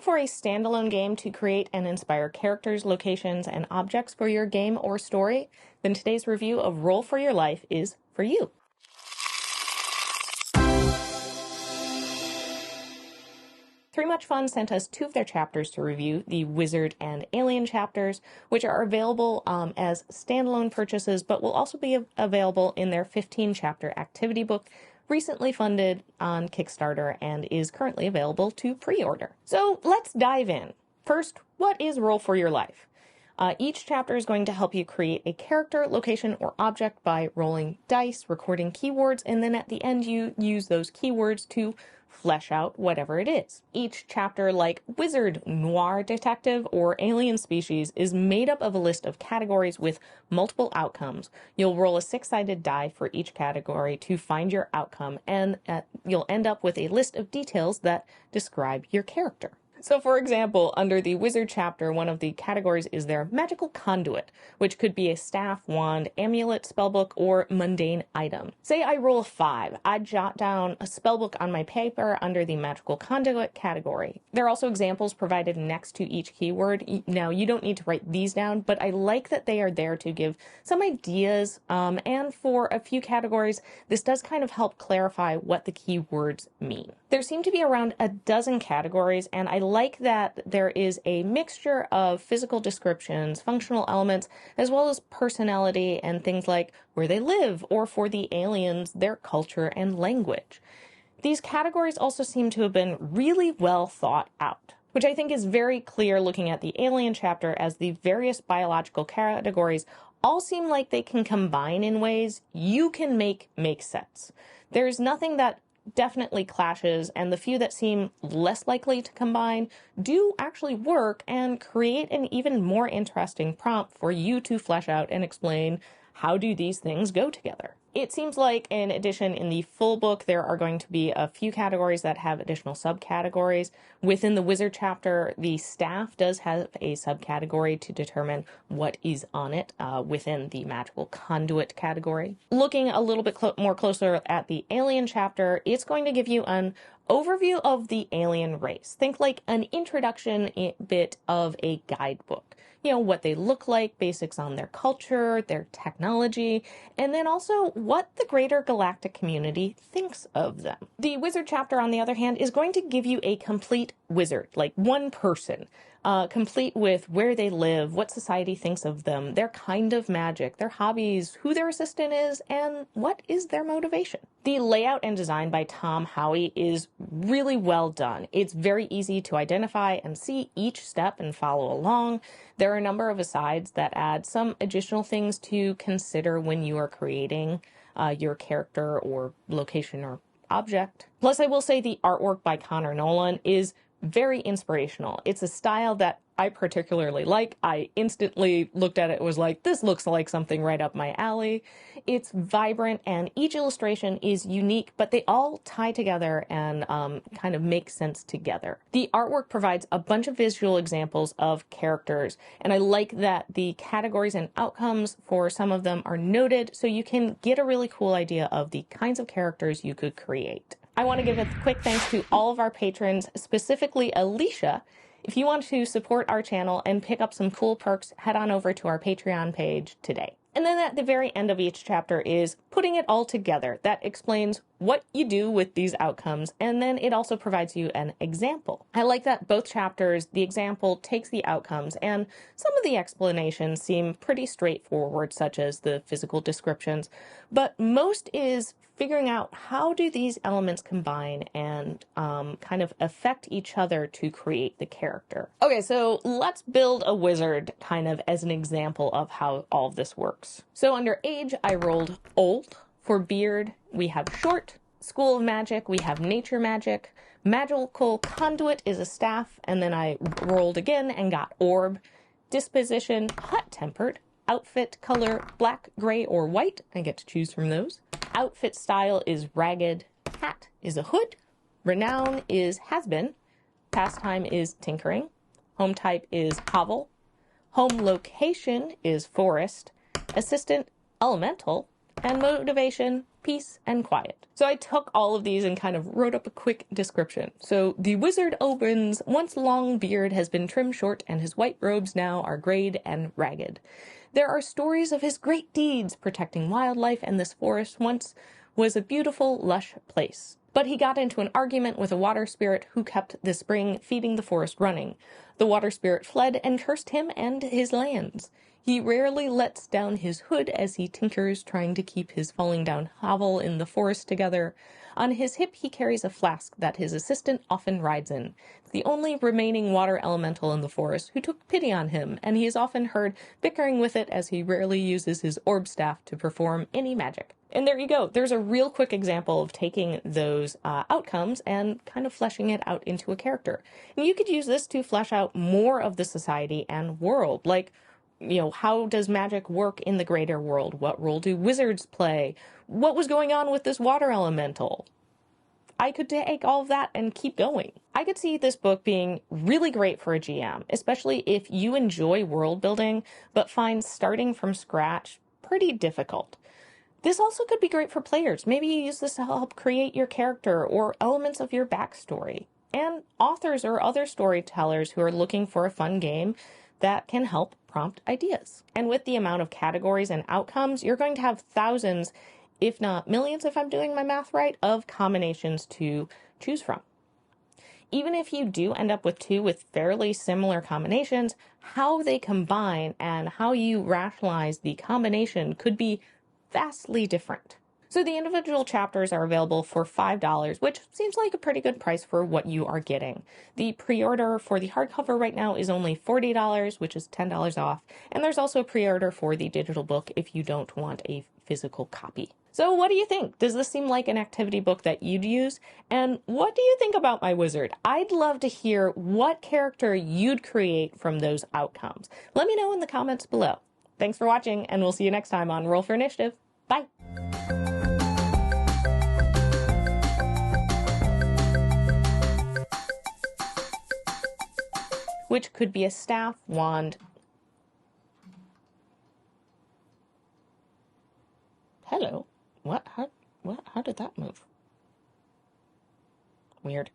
for a standalone game to create and inspire characters, locations, and objects for your game or story? Then today's review of Roll for Your Life is for you. Three Much Fun sent us two of their chapters to review, the Wizard and Alien chapters, which are available as standalone purchases, but will also be available in their 15-chapter activity book, recently funded on Kickstarter and is currently available to pre-order. So let's dive in. First, what is Roll for Your Life? Each chapter is going to help you create a character, location, or object by rolling dice, recording keywords, and then at the end you use those keywords to flesh out whatever it is. Each chapter, like Wizard, Noir Detective, or Alien Species, is made up of a list of categories with multiple outcomes. You'll roll a 6-sided die for each category to find your outcome, and you'll end up with a list of details that describe your character. So for example, under the Wizard chapter, one of the categories is their magical conduit, which could be a staff, wand, amulet, spellbook, or mundane item. Say I roll a 5, I'd jot down a spellbook on my paper under the magical conduit category. There are also examples provided next to each keyword. Now, you don't need to write these down, but I like that they are there to give some ideas, and for a few categories, this does kind of help clarify what the keywords mean. There seem to be around a dozen categories, and I like that there is a mixture of physical descriptions, functional elements, as well as personality and things like where they live, or for the aliens, their culture and language. These categories also seem to have been really well thought out, which I think is very clear looking at the Alien chapter, as the various biological categories all seem like they can combine in ways you can make sense. There's nothing that definitely clashes, and the few that seem less likely to combine do actually work and create an even more interesting prompt for you to flesh out and explain how do these things go together. It seems like, in addition, in the full book, there are going to be a few categories that have additional subcategories. Within the Wizard chapter, the staff does have a subcategory to determine what is on it within the magical conduit category. Looking a little bit more closer at the Alien chapter, it's going to give you an overview of the alien race. Think like an introduction bit of a guidebook. You know, what they look like, basics on their culture, their technology, and then also what the greater galactic community thinks of them. The Wizard chapter, on the other hand, is going to give you a complete wizard, like one person, complete with where they live, what society thinks of them, their kind of magic, their hobbies, who their assistant is, and what is their motivation. The layout and design by Tom Howie is really well done. It's very easy to identify and see each step and follow along. There are a number of asides that add some additional things to consider when you are creating your character or location or object. Plus, I will say the artwork by Connor Nolan is very inspirational. It's a style that I particularly like. I instantly looked at it and was like, this looks like something right up my alley. It's vibrant and each illustration is unique, but they all tie together and kind of make sense together. The artwork provides a bunch of visual examples of characters, and I like that the categories and outcomes for some of them are noted so you can get a really cool idea of the kinds of characters you could create. I want to give a quick thanks to all of our patrons, specifically Alicia. If you want to support our channel and pick up some cool perks, head on over to our Patreon page today. And then at the very end of each chapter is putting it all together. That explains what you do with these outcomes, and then it also provides you an example. I like that both chapters, the example takes the outcomes, and some of the explanations seem pretty straightforward, such as the physical descriptions, but most is figuring out how do these elements combine and kind of affect each other to create the character. Okay, so let's build a wizard kind of as an example of how all of this works. So under age, I rolled old. For beard, we have short. School of magic, we have nature magic. Magical conduit is a staff, and then I rolled again and got orb. Disposition, hot-tempered. Outfit color, black, gray, or white. I get to choose from those. Outfit style is ragged. Hat is a hood. Renown is has-been. Pastime is tinkering. Home type is hovel. Home location is forest. Assistant, elemental. And motivation, peace and quiet. So I took all of these and kind of wrote up a quick description. So the wizard opens, once long beard has been trimmed short and his white robes now are grayed and ragged. There are stories of his great deeds protecting wildlife, and this forest once was a beautiful, lush place. But he got into an argument with a water spirit who kept the spring feeding the forest running. The water spirit fled and cursed him and his lands. He rarely lets down his hood as he tinkers, trying to keep his falling down hovel in the forest together. On his hip he carries a flask that his assistant often rides in. It's the only remaining water elemental in the forest who took pity on him, and he is often heard bickering with it as he rarely uses his orb staff to perform any magic. And there you go. There's a real quick example of taking those outcomes and kind of fleshing it out into a character. And you could use this to flesh out more of the society and world. Like, how does magic work in the greater world? What role do wizards play? What was going on with this water elemental? I could take all of that and keep going. I could see this book being really great for a GM, especially if you enjoy world building, but find starting from scratch pretty difficult. This also could be great for players. Maybe you use this to help create your character or elements of your backstory. And authors or other storytellers who are looking for a fun game that can help prompt ideas. And with the amount of categories and outcomes, you're going to have thousands, if not millions, if I'm doing my math right, of combinations to choose from. Even if you do end up with two with fairly similar combinations, how they combine and how you rationalize the combination could be vastly different. So the individual chapters are available for $5, which seems like a pretty good price for what you are getting. The pre-order for the hardcover right now is only $40, which is $10 off. And there's also a pre-order for the digital book if you don't want a physical copy. So what do you think? Does this seem like an activity book that you'd use? And what do you think about my wizard? I'd love to hear what character you'd create from those outcomes. Let me know in the comments below. Thanks for watching, and we'll see you next time on Roll for Initiative. Bye! Which could be a staff, wand. Hello. What? How did that move? Weird.